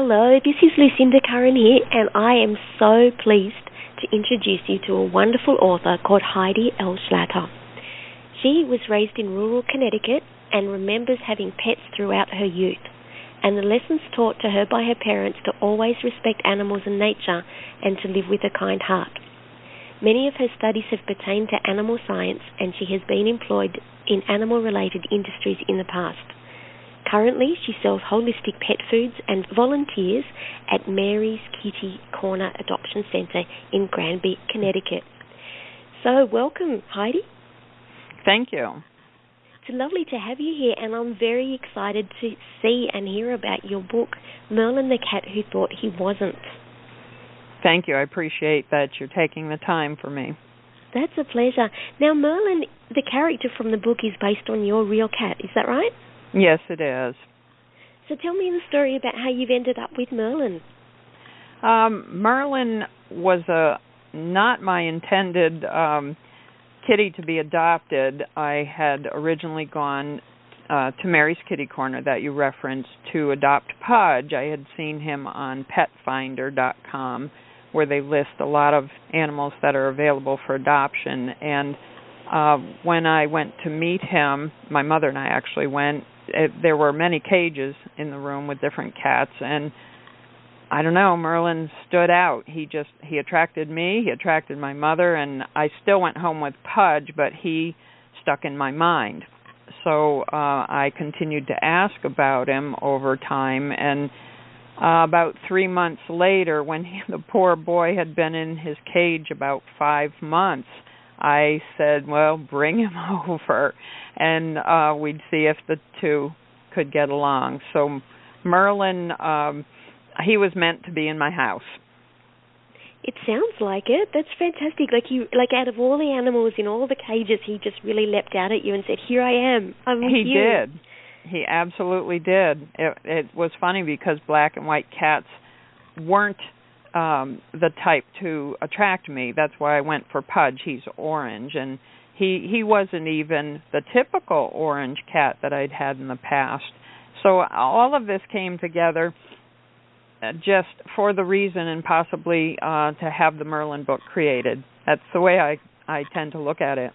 Hello, this is Lucinda Curran here, and I am so pleased to introduce you to a wonderful author called Heidi Schlatter. She was raised in rural Connecticut and remembers having pets throughout her youth, and the lessons taught to her by her parents to always respect animals and nature and to live with a kind heart. Many of her studies have pertained to animal science, and she has been employed in animal-related industries in the past. Currently, she sells holistic pet foods and volunteers at Mary's Kitty Corner Adoption Centre in Granby, Connecticut. So, welcome, Heidi. Thank you. It's lovely to have you here, and I'm very excited to see and hear about your book, Merlin the Cat Who Thought He Wasn't. Thank you. I appreciate that you're taking the time for me. That's a pleasure. Now, Merlin, the character from the book, is based on your real cat. Is that right? Yes, it is. So tell me the story about how you've ended up with Merlin. Merlin was not my intended kitty to be adopted. I had originally gone to Mary's Kitty Corner that you referenced to adopt Pudge. I had seen him on petfinder.com, where they list a lot of animals that are available for adoption. And when I went to meet him, my mother and I actually went, there were many cages in the room with different cats, and I don't know, Merlin stood out. He attracted me, he attracted my mother, and I still went home with Pudge, but he stuck in my mind. So I continued to ask about him over time, and about 3 months later, when the poor boy had been in his cage about 5 months, I said, well, bring him over, and we'd see if the two could get along. So Merlin, he was meant to be in my house. It sounds like it. That's fantastic. Like out of all the animals in all the cages, he just really leapt out at you and said, here I am. I'm with you. He did. He absolutely did. It was funny because black and white cats weren't the type to attract me. That's why I went for Pudge. He's orange, and he wasn't even the typical orange cat that I'd had in the past. So all of this came together just for the reason and possibly to have the Merlin book created. That's the way I tend to look at it.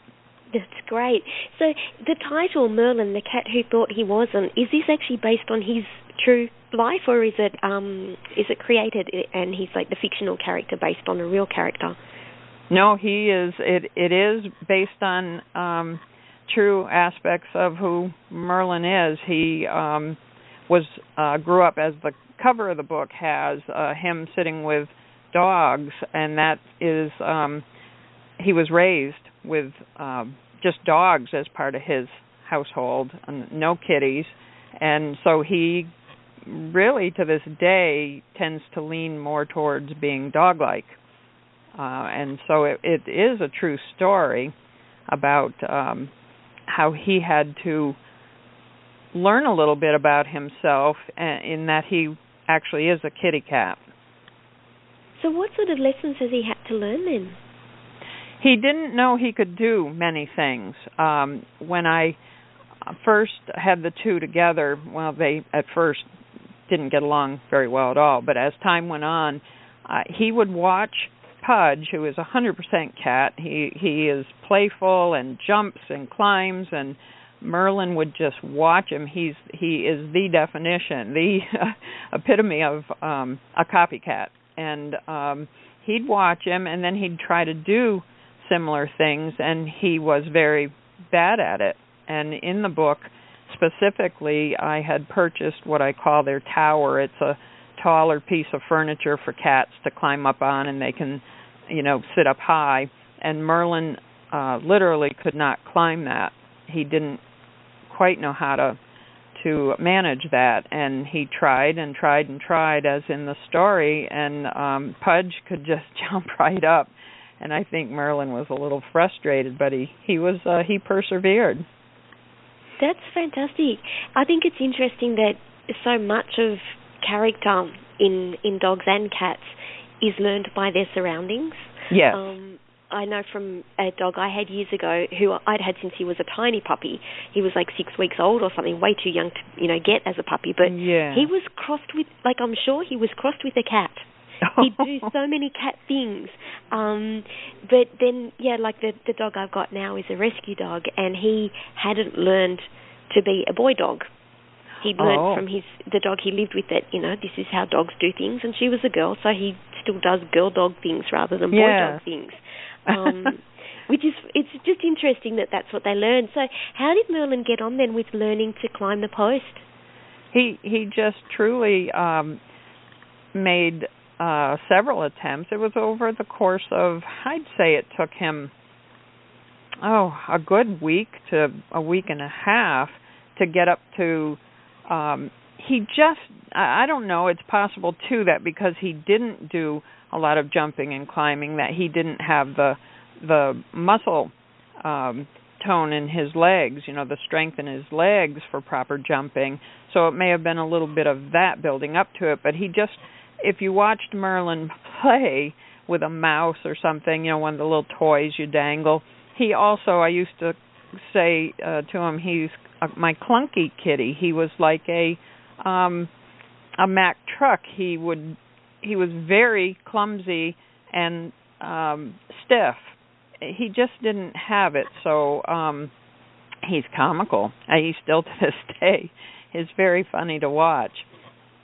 That's great. So the title, Merlin, the Cat Who Thought He Wasn't, is this actually based on his true life, or is it created and he's like the fictional character based on a real character? No, he is. It is based on true aspects of who Merlin is. He grew up, as the cover of the book has, him sitting with dogs, and that is he was raised with just dogs as part of his household, and no kitties, and so he really to this day tends to lean more towards being dog-like. And so it is a true story about how he had to learn a little bit about himself in that he actually is a kitty cat. So what sort of lessons has he had to learn then? He didn't know he could do many things. When I first had the two together, well, they at first didn't get along very well at all, but as time went on, he would watch Pudge, who is 100% cat. He is playful and jumps and climbs, and Merlin would just watch him. He is the definition, the epitome of a copycat. And he'd watch him, and then he'd try to do similar things, and he was very bad at it. And in the book, specifically, I had purchased what I call their tower. It's a taller piece of furniture for cats to climb up on, and they can, sit up high. And Merlin literally could not climb that. He didn't quite know how to manage that, and he tried and tried and tried, as in the story, and Pudge could just jump right up. And I think Merlin was a little frustrated, but he persevered. That's fantastic. I think it's interesting that so much of character in dogs and cats is learned by their surroundings. Yes. I know from a dog I had years ago who I'd had since he was a tiny puppy. He was like 6 weeks old or something, way too young to, get as a puppy. But he was crossed with, I'm sure he was crossed with a cat. He'd do so many cat things. But then, like the dog I've got now is a rescue dog, and he hadn't learned to be a boy dog. He'd learned from the dog he lived with that, this is how dogs do things, and she was a girl, so he still does girl dog things rather than boy dog things. It's just interesting that that's what they learn. So how did Merlin get on then with learning to climb the post? He just truly made several attempts. It was over the course of, I'd say it took him, a good week to a week and a half to get up to, I don't know, it's possible too that because he didn't do a lot of jumping and climbing, that he didn't have the muscle tone in his legs, the strength in his legs for proper jumping. So it may have been a little bit of that building up to it, but he just, if you watched Merlin play with a mouse or something, one of the little toys you dangle, he also, I used to say to him, he's my clunky kitty. He was like a Mack truck. He was very clumsy and stiff. He just didn't have it, so he's comical. He still to this day is very funny to watch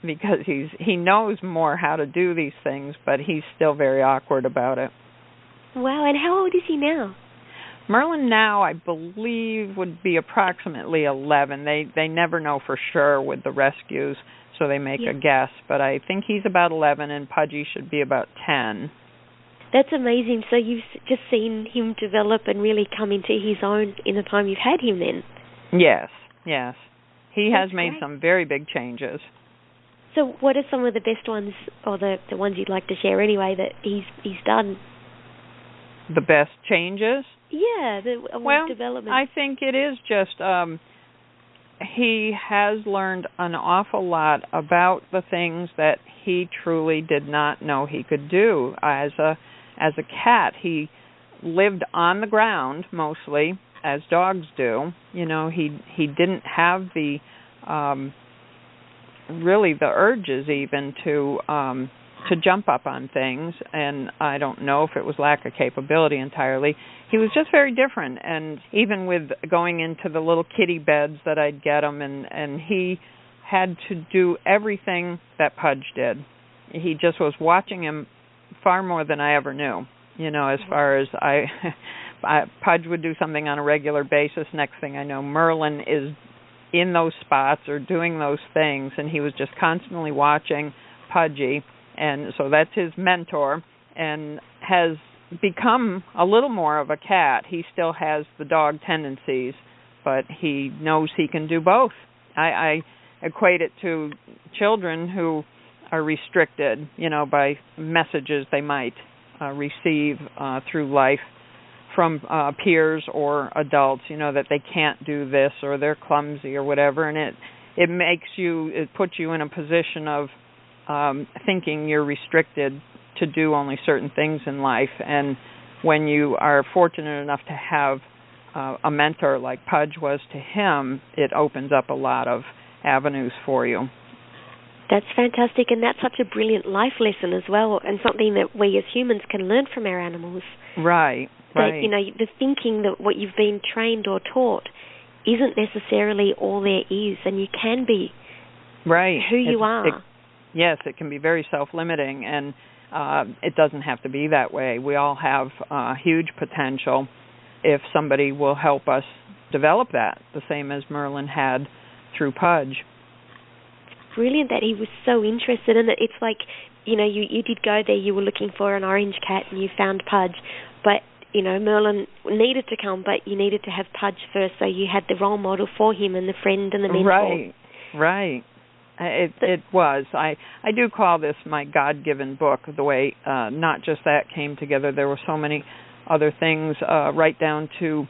because he knows more how to do these things, but he's still very awkward about it. Wow, and how old is he now? Merlin now, I believe, would be approximately 11. They never know for sure with the rescues, so they make a guess. But I think he's about 11, and Pudgy should be about 10. That's amazing. So you've just seen him develop and really come into his own in the time you've had him then? Yes. He has made some very big changes. So what are some of the best ones, or the ones you'd like to share anyway, that he's done? The best changes? Yeah, development. I think it is just he has learned an awful lot about the things that he truly did not know he could do. As a cat, he lived on the ground mostly, as dogs do. He didn't have the really the urges even to jump up on things, and I don't know if it was lack of capability entirely. He was just very different, and even with going into the little kitty beds that I'd get him, and he had to do everything that Pudge did. He just was watching him far more than I ever knew, as far as Pudge would do something on a regular basis. Next thing I know, Merlin is in those spots or doing those things, and he was just constantly watching Pudgy. And so that's his mentor, and has become a little more of a cat. He still has the dog tendencies, but he knows he can do both. I equate it to children who are restricted, by messages they might receive through life from peers or adults, that they can't do this or they're clumsy or whatever, and it puts you in a position of thinking you're restricted to do only certain things in life. And when you are fortunate enough to have a mentor like Pudge was to him, it opens up a lot of avenues for you. That's fantastic, and that's such a brilliant life lesson as well, and something that we as humans can learn from our animals. Right. That, the thinking that what you've been trained or taught isn't necessarily all there is, and you can be who you are. Yes, it can be very self-limiting, and it doesn't have to be that way. We all have huge potential if somebody will help us develop that, the same as Merlin had through Pudge. It's brilliant that he was so interested in it. It's like, you did go there, you were looking for an orange cat, and you found Pudge, but, Merlin needed to come, but you needed to have Pudge first, so you had the role model for him and the friend and the mentor. Right. It was. I do call this my God-given book, the way not just that came together. There were so many other things, right down to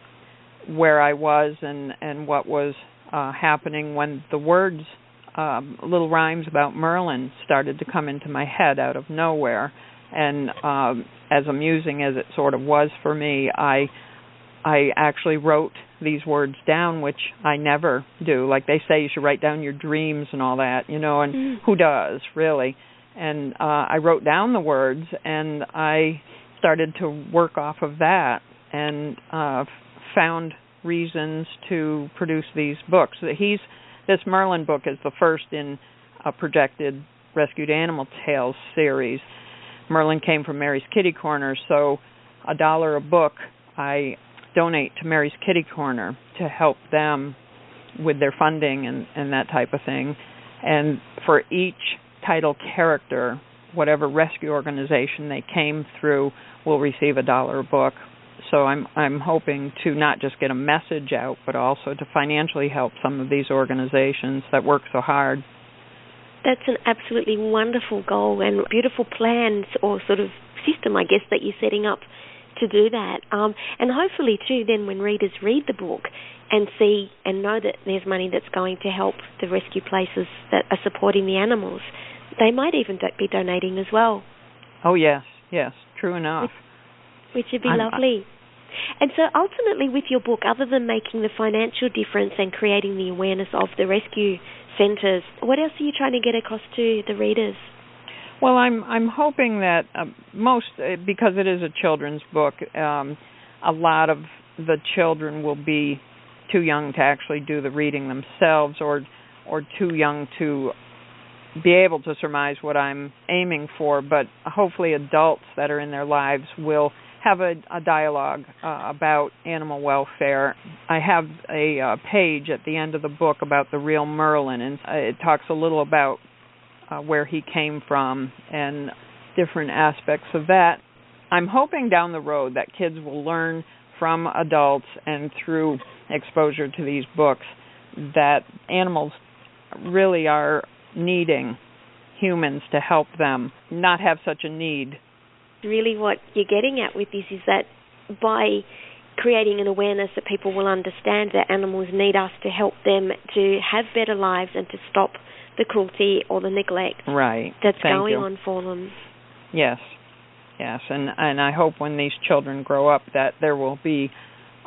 where I was and what was happening when the words, little rhymes about Merlin started to come into my head out of nowhere. And as amusing as it sort of was for me, I actually wrote these words down, which I never do. Like they say, you should write down your dreams and all that, and who does, really? And I wrote down the words, and I started to work off of that and found reasons to produce these books. This Merlin book is the first in a projected Rescued Animal Tales series. Merlin came from Mary's Kitty Corner, so $1 a book I donate to Mary's Kitty Corner to help them with their funding and that type of thing. And for each title character, whatever rescue organization they came through will receive $1 a book. So I'm hoping to not just get a message out, but also to financially help some of these organizations that work so hard. That's an absolutely wonderful goal and beautiful plan or sort of system, I guess, that you're setting up to do that. And hopefully, too, then when readers read the book and see and know that there's money that's going to help the rescue places that are supporting the animals, they might even be donating as well. Oh, yes, true enough. Which would be lovely. And so ultimately with your book, other than making the financial difference and creating the awareness of the rescue centres, what else are you trying to get across to the readers? Well, I'm hoping that because it is a children's book, a lot of the children will be too young to actually do the reading themselves or too young to be able to surmise what I'm aiming for, but hopefully adults that are in their lives will have a dialogue about animal welfare. I have a page at the end of the book about the real Merlin, and it talks a little about where he came from and different aspects of that. I'm hoping down the road that kids will learn from adults and through exposure to these books that animals really are needing humans to help them not have such a need. Really what you're getting at with this is that by creating an awareness that people will understand that animals need us to help them to have better lives and to stop the cruelty or the neglect that's going on for them. Yes, and I hope when these children grow up that there will be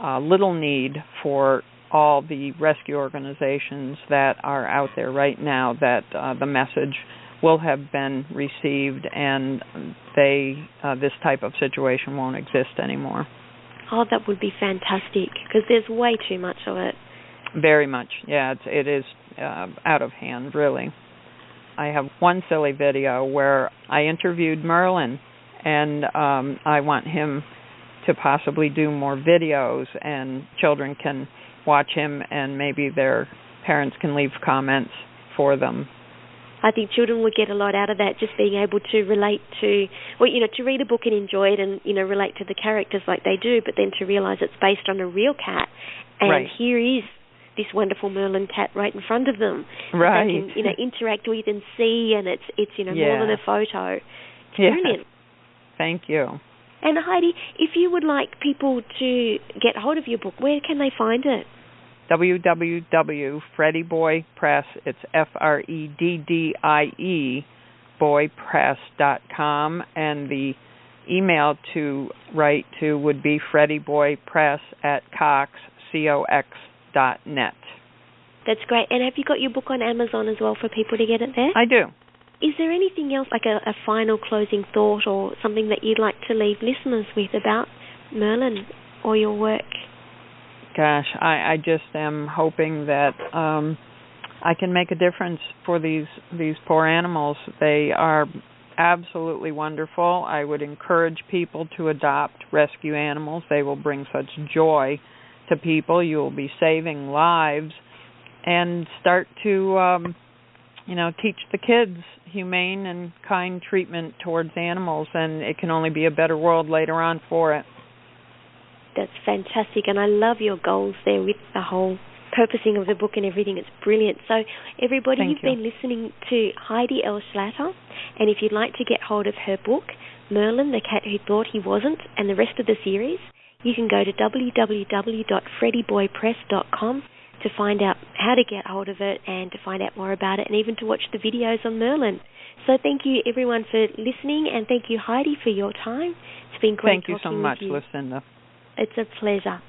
little need for all the rescue organizations that are out there right now, that the message will have been received and this type of situation won't exist anymore. Oh, that would be fantastic, because there's way too much of it. Very much, yeah. It is out of hand, really. I have one silly video where I interviewed Merlin, and I want him to possibly do more videos, and children can watch him, and maybe their parents can leave comments for them. I think children would get a lot out of that, just being able to relate to, to read a book and enjoy it and, relate to the characters like they do, but then to realise it's based on a real cat. And here is this wonderful Merlin cat right in front of them. Right. That they can, interact with and see, and it's more than a photo. It's brilliant. Thank you. And Heidi, if you would like people to get hold of your book, where can they find it? www.freddieBoyPress, it's FREDDIE, boypress.com, and the email to write to would be FreddieBoyPress@cox.net. That's great. And have you got your book on Amazon as well for people to get it there? I do. Is there anything else, like a final closing thought or something that you'd like to leave listeners with about Merlin or your work? Gosh, I just am hoping that I can make a difference for these poor animals. They are absolutely wonderful. I would encourage people to adopt rescue animals. They will bring such joy to people. You will be saving lives, and start to teach the kids humane and kind treatment towards animals, and it can only be a better world later on for it. That's fantastic, and I love your goals there with the whole purposing of the book and everything. It's brilliant. So, everybody, you've been listening to Heidi L. Schlatter, and if you'd like to get hold of her book, Merlin, the Cat Who Thought He Wasn't, and the rest of the series, you can go to www.freddieboypress.com to find out how to get hold of it and to find out more about it and even to watch the videos on Merlin. So thank you, everyone, for listening, and thank you, Heidi, for your time. It's been great talking with you. Thank you so much, Lucinda. It's a pleasure.